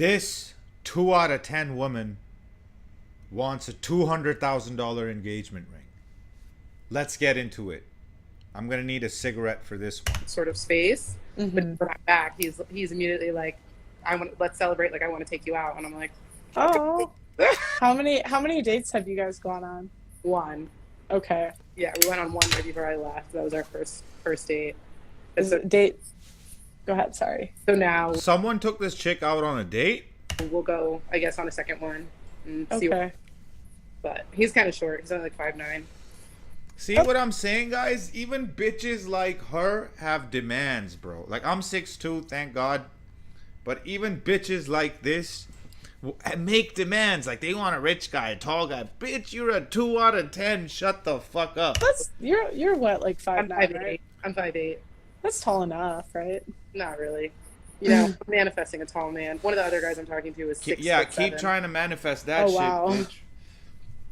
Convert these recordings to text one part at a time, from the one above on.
This 2 out of 10 woman wants a $200,000 engagement ring. Let's get into it. I'm gonna need a cigarette for this one. Sort of space. But Mm-hmm. when I'm back, he's immediately like, I want let's celebrate. Like I want to take you out, and I'm like, Oh, how many dates have you guys gone on? one. Okay. Yeah, we went on one right before I left. That was our first date. And Is so, it date? Go ahead. Sorry. so now Someone took this chick out on a date? we'll go, I guess, on a second one and see. Okay. But he's kind of short. He's only like 5'9". See what I'm saying, guys? Even bitches like her have demands, bro. Like, I'm 6'2", thank God. But even bitches like this make demands. Like, they want a rich guy, a tall guy. Bitch, you're a 2 out of 10. Shut the fuck up. That's you're what, like I'm 5'9", 5'8". right? I'm 5'8". That's tall enough, right? Not really. You know, I'm manifesting a tall man. One of the other guys I'm talking to is 6'7". Yeah, keep trying to manifest that Oh, shit, wow. bitch.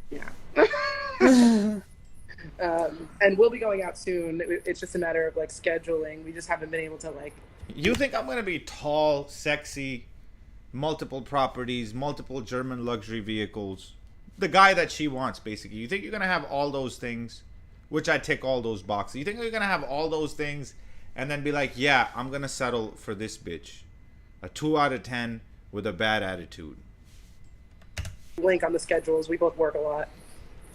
Yeah. And we'll be going out soon. It's just a matter of like scheduling. We just haven't been able to like. You think I'm gonna be tall, sexy, multiple properties, multiple German luxury vehicles? The guy that she wants, basically. You think you're gonna have all those things? Which I tick all those boxes. You think you're gonna have all those things and then be like, yeah, I'm gonna settle for this bitch. A 2 out of 10 with a bad attitude. Link on the schedules. We both work a lot.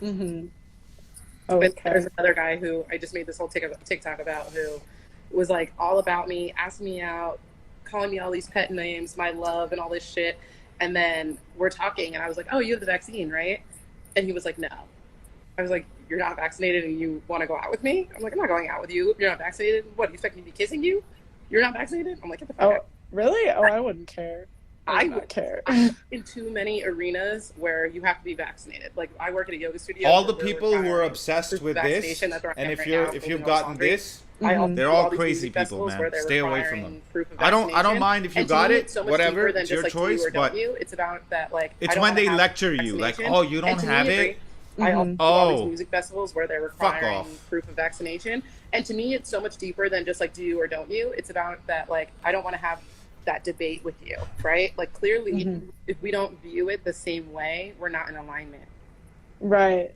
Mm-hmm. But Okay. there's another guy who I just made this whole TikTok about who was like all about me, asking me out, calling me all these pet names, my love, and all this shit. And then we're talking, and I was like, "Oh, you have the vaccine, right?" And he was like, "No." I was like, "You're not vaccinated, and you want to go out with me?" I'm like, "I'm not going out with you if you're not vaccinated. What, do you expect me to be kissing you? You're not vaccinated?" I'm like, "Get the fuck Oh, out." really? Oh, I wouldn't care. I I would not would care. in too many arenas where you have to be vaccinated. Like I work at a yoga studio. All the where we're people who are requiring obsessed proof of with this, vaccination. That's where I and am if right you're now, if holding you've those gotten laundry. this, I also Mhm. they're do all these crazy music people, festivals man. where they're Stay away from requiring them. proof of I don't vaccination. mind if you And to got me, it, it's so much whatever, deeper than it's just your like choice, do you or but don't you. It's about that like it's I don't when wanna they have lecture you, like, vaccination. oh, you And don't to me, have agree. it? I also Mhm. do all these Oh, music festivals where they're fuck requiring off. proof of vaccination. And to me, it's so much deeper than just like do you or don't you. It's about that like I don't want to have that debate with you, right? Like clearly, Mhm. if we don't view it the same way, we're not in alignment. Right.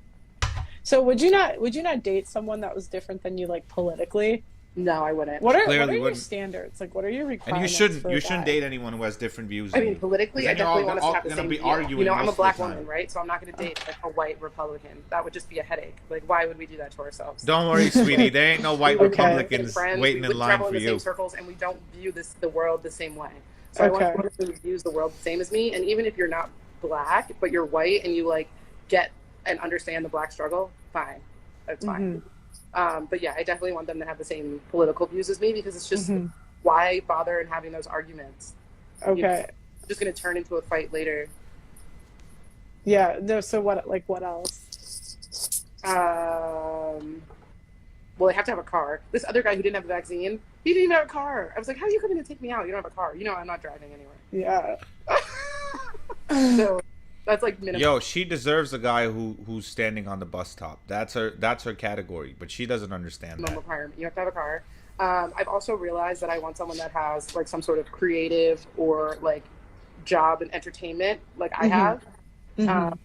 So would you not date someone that was different than you, like, politically? No, I wouldn't. What are Clearly your wouldn't. standards? Like, what are your And requirements for you a shouldn't guy? date anyone who has different views I than mean, you. politically, Because I then you're all, definitely want us to all have the gonna same be view. arguing You know, I'm a most of black the time. woman, right? So I'm not going to date like a white Republican. That would just be a headache. Like, why would we do that to ourselves? Don't worry, sweetie. There ain't no white Okay. Republicans Friends, waiting we in would line travel for in the same you. circles, and we don't view the world the same way. So I want Okay. someone who views the world the same as me. And even if you're not black, but you're white, and you like get and understand the black struggle, fine, that's fine. But yeah, I definitely want them to have the same political views as me because it's just Mhm. why bother in having those arguments? You know, Okay. it's just going to turn into a fight later. Yeah. No, so what else? Well, they have to have a car. This other guy who didn't have a vaccine, he didn't even have a car. I was like, how are you coming to take me out? You don't have a car. You know, I'm not driving anywhere. Yeah. So that's like minimum. Yo, she deserves a guy who's standing on the bus top. That's her category, but she doesn't understand that. Requirement. You have to have a car. I've also realized that I want someone that has like some sort of creative or like job and entertainment, like I Mhm. have. Mhm.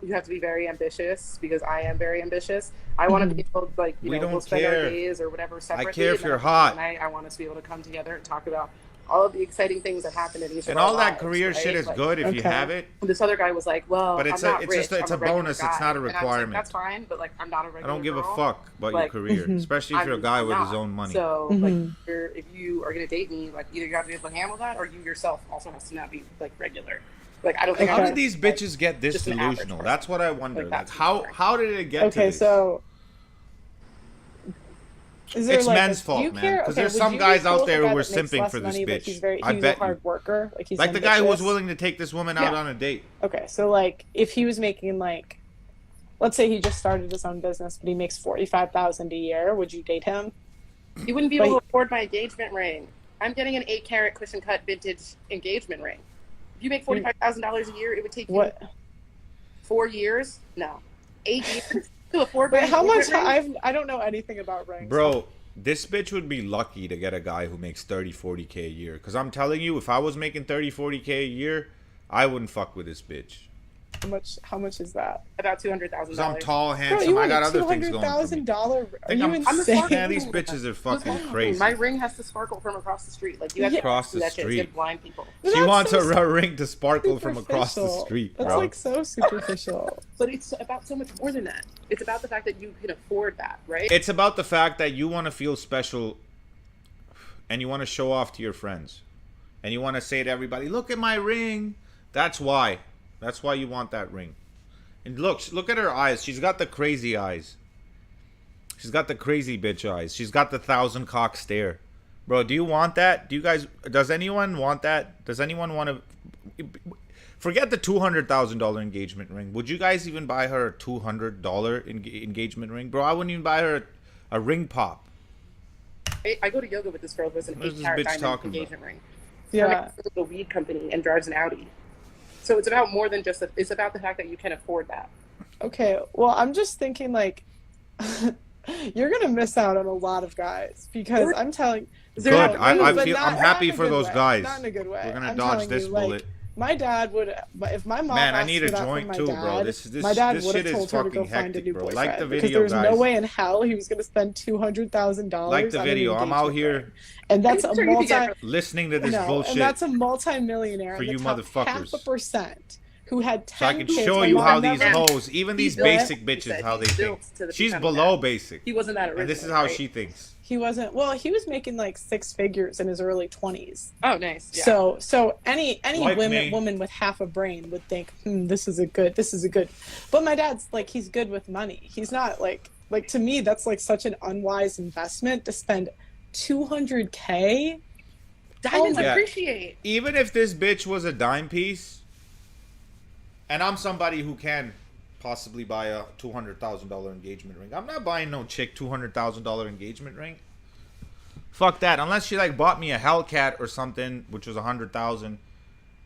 You have to be very ambitious because I am very ambitious. I want to be able to like We don't we'll spend our care. days or whatever separately. care if and then you're at the hot. end of the night, I want us to be able to come together and talk about all of the exciting things that happen in each And of our all that lives, career right? shit is Like, good if you Okay. have it. this other guy was like, "Well, But it's I'm a- not it's rich. just it's I'm a regular bonus, guy." it's not a And I was like, requirement. that's fine, but like I'm not a I regular don't give a girl. fuck about Like, your career, Mhm. especially if you're a guy I'm with his not. own money. So Mhm. like, if you are gonna date me, like either you have to be able to handle that, or you yourself also has to not be like regular. Like I don't think How Okay. did these bitches get this just an average delusional? person. That's what I wonder. Like, Like, that's how boring. how did it get to Okay, this? so is there It's like men's do fault, you man, care? 'cause Okay, there's would some you be guys cool out with a there who guy were that makes simping less for this money, but bitch. he's very I he's a bet you. hard worker. Like he's Like the guy who was ambitious? willing to take this woman out Yeah. on a date. Okay, so like if he was making like, let's say he just started his own business, but he makes 45,000 a year, would you date him? You wouldn't be But able to afford my engagement ring. I'm getting an 8-carat cushion cut vintage engagement ring. If you make $45,000 a year, it would take you What? 4 years. No, 8 years to afford. Wait, my how much? engagement ring? I don't know anything about rings. Bro, this bitch would be lucky to get a guy who makes 30, 40K a year. Because I'm telling you, if I was making 30, 40K a year, I wouldn't fuck with this bitch. How much is that? About $200,000. Because I'm tall, Bro, handsome, you I want got a other things going for me. $200,000? Are think you I'm the insane? fuck- Yeah, these bitches are fucking crazy. My ring has to sparkle from across the street. Like you have Yeah. to Across do the that shit. It's street. gonna blind people. But She that's wants so a ring to sparkle from across the superficial. street, That's bro. like so superficial. But it's about so much more than that. It's about the fact that you can afford that, right? It's about the fact that you want to feel special and you want to show off to your friends. And you want to say to everybody, look at my ring. That's why. That's why you want that ring. And look at her eyes. She's got the crazy eyes. She's got the crazy bitch eyes. She's got the 1,000 cock stare. Bro, do you want that? Does anyone want that? Does anyone want to... Forget the $200,000 engagement ring. Would you guys even buy her a $200 engagement ring? Bro, I wouldn't even buy her a ring pop. I go to yoga with this girl who has an What is this 8-carat bitch diamond talking about? engagement ring. Yeah. Her man owns a weed company and drives an Audi. So it's about more than just it's about the fact that you can afford that. Okay. Well, I'm just thinking like you're gonna miss out on a lot of guys because I'm telling. Good. No, I'm but happy not in a for good those way. guys. Not in a good way. We're gonna I'm dodge telling this you, like, bullet. my dad would, if my mom Man, I asked need for a that from joint my too, dad, bro. This my dad this would shit have is told her to go fucking find a hectic, new bro. boyfriend Like the because video, there's guys. no way in hell he was going to spend $200,000. Like the on an video. I'm out engagement here ring. And that's a Sure, you can multi. get her- listening to this No, bullshit. and that's a multi-millionaire for in the you top motherfuckers. 0.5% who had 10 So I can kids. show My you mom how these never- hoes, even these He's built- basic he bitches, said how they he's think. built to She's become below that. basic. He wasn't that original. And this is how right? she thinks. He wasn't. Well, he was making like 6 figures in his early 20s. Oh, nice. Yeah. So any Like me. woman with half a brain would think, this is a good. But my dad's like, he's good with money. He's not like to me that's like such an unwise investment to spend $200K. diamonds Yeah. appreciate. Even if this bitch was a dime piece, and I'm somebody who can possibly buy a $200,000 engagement ring, I'm not buying no chick $200,000 engagement ring. Fuck that. Unless she like bought me a Hellcat or something, which was $100,000,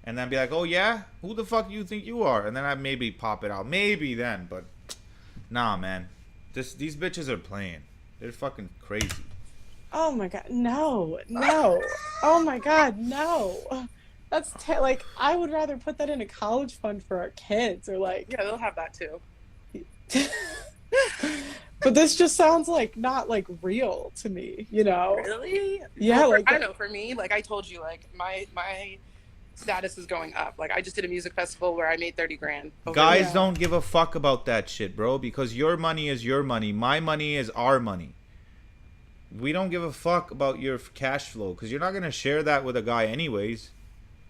and then be like, oh yeah, who the fuck you think you are? And then I maybe pop it out, maybe then. But nah, man, these bitches are playing. They're fucking crazy. Oh my god, no. Oh my god, no. That's like I would rather put that in a college fund for our kids or like. Yeah, they'll have that too. But this just sounds like not like real to me, you know? Really? Yeah, Well, like I don't know. For me, like I told you, like my status is going up. Like I just did a music festival where I made 30 grand. Guys Yeah. don't give a fuck about that shit, bro, because your money is your money. My money is our money. We don't give a fuck about your cash flow because you're not going to share that with a guy anyways.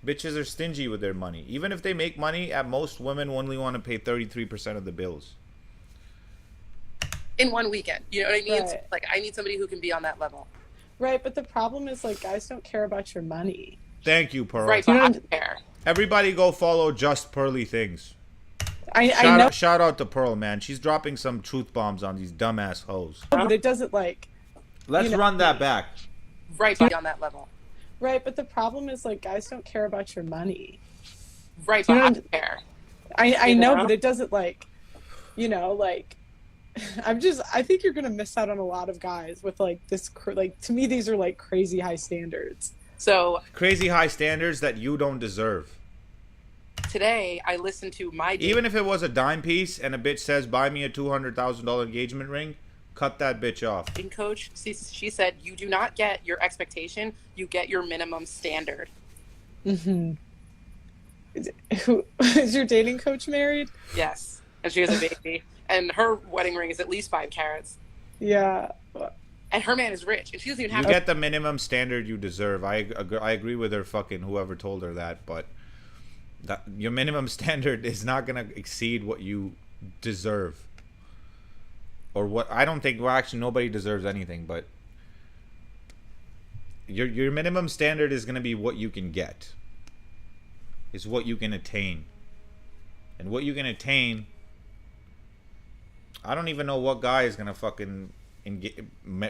Bitches are stingy with their money. Even if they make money, at most women only want to pay 33% of the bills. in one weekend. You know what I mean? Right. So, like I need somebody who can be on that level. Right, but the problem is like guys don't care about your money. Thank you, Pearl. Right, You but I know- don't care. Everybody go follow Just Pearly Things. I know, Shout out to Pearl, man. She's dropping some truth bombs on these dumbass hoes. but it doesn't like Let's You know- run that back. Right, but on that level. right, but the problem is like guys don't care about your money. Right, You but I know- don't care. I You know, know? but it doesn't like, like, I think you're gonna miss out on a lot of guys with like this, like to me these are like crazy high standards. So Crazy high standards that you don't deserve. today I listened to my Even if it was a dime piece and a bitch says, buy me a $200,000 engagement ring, cut that bitch off. dating coach. She said, "You do not get your expectation; you get your minimum standard." Mm-hmm. Is your dating coach married? Yes, and she has a baby, and her wedding ring is at least 5 carats, Yeah. and her man is rich, and she doesn't even You have. get the minimum standard you deserve. I agree with her fucking whoever told her that, but your minimum standard is not going to exceed what you deserve. Or what I don't think, well, actually nobody deserves anything, but your minimum standard is going to be what you can get. Is what you can attain. And what you can attain, I don't even know what guy is going to fucking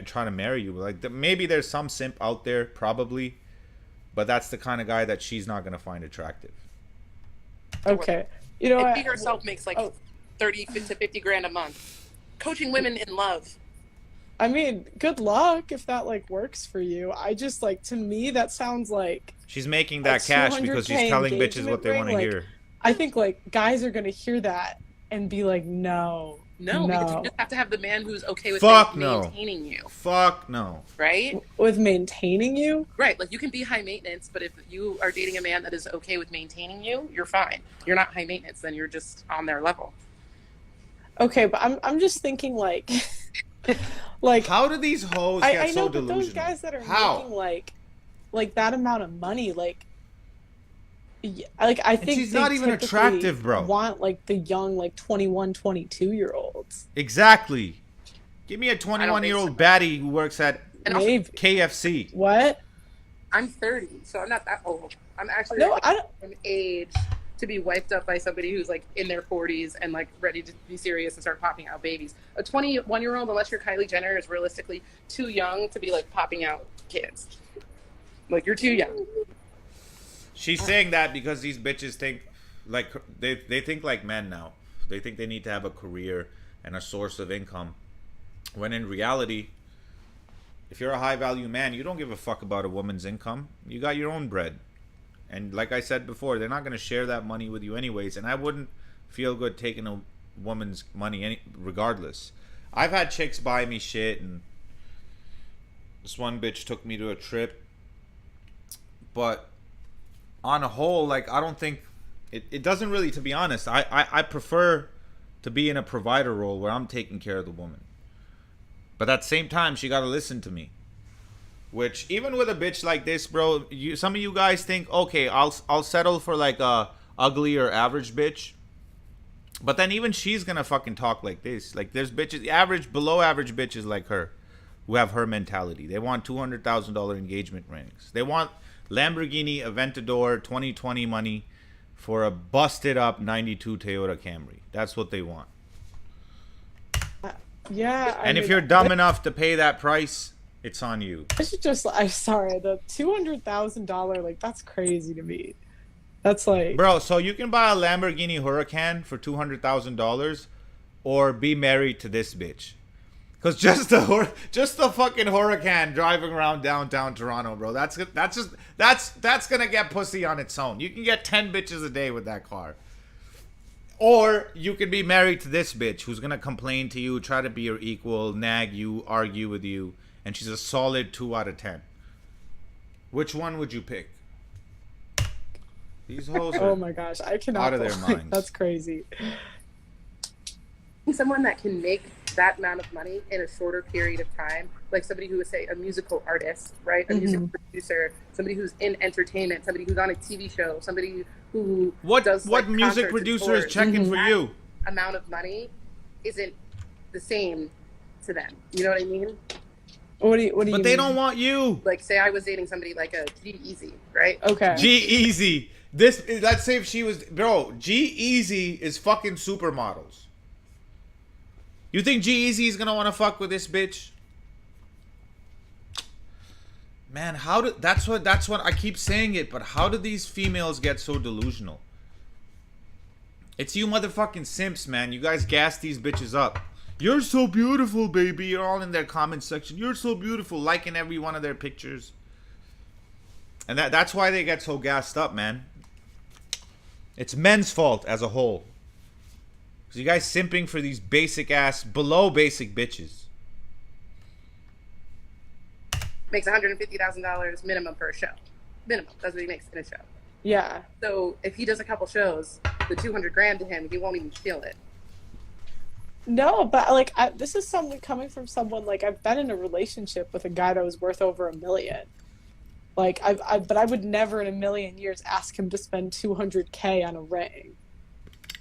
trying to marry you. Like maybe there's some simp out there, probably, but that's the kind of guy that she's not going to find attractive. Okay. You know And what? she herself makes like Oh. 30 to 50 grand a month, coaching women in love. I mean, good luck if that like works for you. I just like to me that sounds like She's making a that cash because she's 200K telling bitches engagement what they ring. want to Like hear. I think like guys are gonna hear that and be like, no, No, because you no. just have to have the man who's okay with Fuck no. maintaining you, Fuck no. right? With maintaining you? Right. Like you can be high maintenance, but if you are dating a man that is okay with maintaining you, you're fine. You're not high maintenance, then you're just on their level. Okay, but I'm just thinking like like How do these hoes get I know, so but delusional? those guys that are How? making like that amount of money, like like I think she's they not even typically attractive, bro. want like the young like 21, 22-year-olds. Exactly. Give me a I don't 21-year-old think baddie who works at And also, Maybe. KFC. What? I'm 30, so I'm not that old. I'm actually No, like, I don't. an age to be wiped up by somebody who's like in their 40s and like ready to be serious and start popping out babies. A 21-year-old, unless you're Kylie Jenner, is realistically too young to be like popping out kids. Like you're too young. She's saying that because these bitches think like they think like men now. They think they need to have a career and a source of income. When in reality, if you're a high value man, you don't give a fuck about a woman's income. You got your own bread. And like I said before, they're not going to share that money with you anyways. And I wouldn't feel good taking a woman's money regardless. I've had chicks buy me shit, and this one bitch took me to a trip. But on a whole, like, I don't think it doesn't really, to be honest. I prefer to be in a provider role where I'm taking care of the woman. But at the same time, she got to listen to me. Which, even with a bitch like this, bro, some of you guys think, okay, I'll settle for like a ugly or average bitch. But then even she's gonna fucking talk like this. Like, there's bitches, average, below average bitches like her, who have her mentality. They want $200,000 engagement rings. They want Lamborghini Aventador 2020 money for a busted up 92 Toyota Camry. That's what they want. Yeah. And if you're dumb enough to pay that price, it's on you. I should just. I'm sorry. The $200,000, like that's crazy to me. That's like, Bro, so you can buy a Lamborghini Huracan for $200,000 or be married to this bitch. Cuz just the fucking Huracan driving around downtown Toronto, bro. That's going to get pussy on its own. You can get 10 bitches a day with that car. Or you could be married to this bitch who's going to complain to you, try to be your equal, nag you, argue with you, and she's a solid 2 out of 10. Which one would you pick? These hoes are oh my gosh, I cannot. out of their believe- minds. That's crazy. Someone that can make that amount of money in a shorter period of time, like somebody who is, say, a musical artist, right? A music producer, somebody who's in entertainment, somebody who's on a TV show, somebody who does what like, music concerts and producer is tours. checking for That you? amount of money isn't the same to them. You know what I mean? What do you But mean? they don't want you. Like, say I was dating somebody like a G-Eazy, right? Okay. G-Eazy. Let's say if she was, bro, G-Eazy is fucking supermodels. You think G-Eazy is gonna want to fuck with this bitch? Man, that's what I keep saying it, but how do these females get so delusional? It's you motherfucking simps, man. You guys gas these bitches up. You're so beautiful, baby. You're all in their comment section. You're so beautiful, liking every one of their pictures. And that's why they get so gassed up, man. It's men's fault as a whole. Because you guys simping for these basic ass, below basic bitches. Makes $150,000 minimum per show. Minimum. That's what he makes in a show. Yeah. So if he does a couple shows, the $200,000 to him, he won't even feel it. No, but like this is something coming from someone like I've been in a relationship with a guy that was worth over $1 million. Like but I would never in a million years ask him to spend $200K on a ring.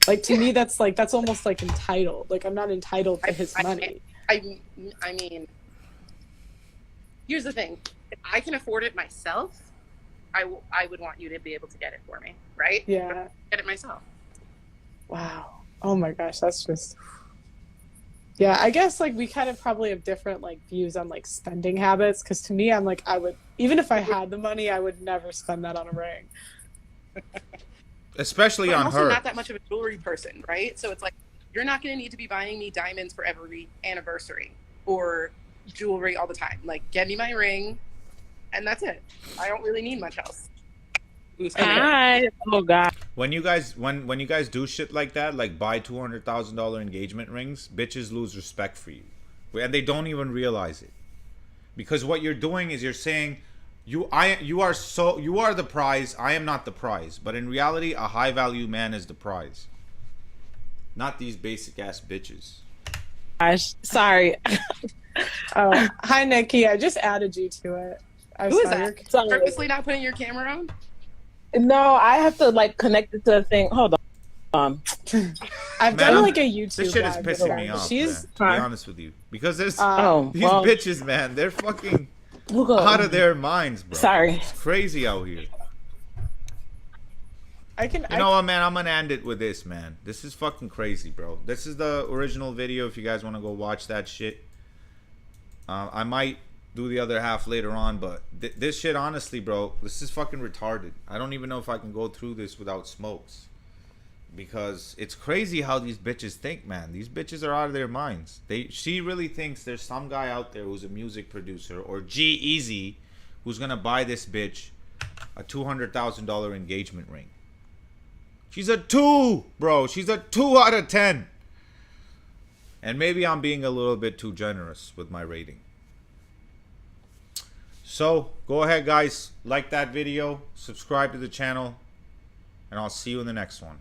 Like to me, that's almost like entitled. Like I'm not entitled to his money. I mean, here's the thing: if I can afford it myself, I would want you to be able to get it for me, right? Yeah. Get it myself. Wow. Oh my gosh, that's just. Yeah, I guess like we kind of probably have different like views on like spending habits. Because to me, I'm like I would, even if I had the money, I would never spend that on a ring. Especially But on I'm also her. not that much of a jewelry person, right? So it's like you're not going to need to be buying me diamonds for every anniversary, or jewelry all the time. Like, get me my ring, and that's it. I don't really need much else. Ooh, sorry. Oh God. When you guys when you guys do shit like that, like buy $200,000 engagement rings, bitches lose respect for you, and they don't even realize it, because what you're doing is you're saying you are the prize. I am not the prize, but in reality, a high value man is the prize, not these basic ass bitches. Gosh, sorry. Oh, hi Nikki. I just added you to it. I Who is saw that? your- Sorry. Purposely not putting your camera on? No, I have to like connect it to the thing. Hold on. I've Man, done I'm- like a YouTube. This shit is live pissing with me her. off. She's Man, to be honest with you, because there's Oh, these well. bitches, man. They're fucking We'll go. out of their minds, bro. Sorry. It's crazy out here. I can. You know what, man? I'm gonna end it with this, man. This is fucking crazy, bro. This is the original video. If you guys want to go watch that shit, I might do the other half later on. But this shit, honestly, bro, this is fucking retarded. I don't even know if I can go through this without smokes, because it's crazy how these bitches think, man. These bitches are out of their minds. She really thinks there's some guy out there who's a music producer, or G-Eazy, who's gonna buy this bitch a $200,000 engagement ring. She's a 2, bro. She's a 2 out of 10. And maybe I'm being a little bit too generous with my rating. So, go ahead, guys. Like that video. Subscribe to the channel. And I'll see you in the next one.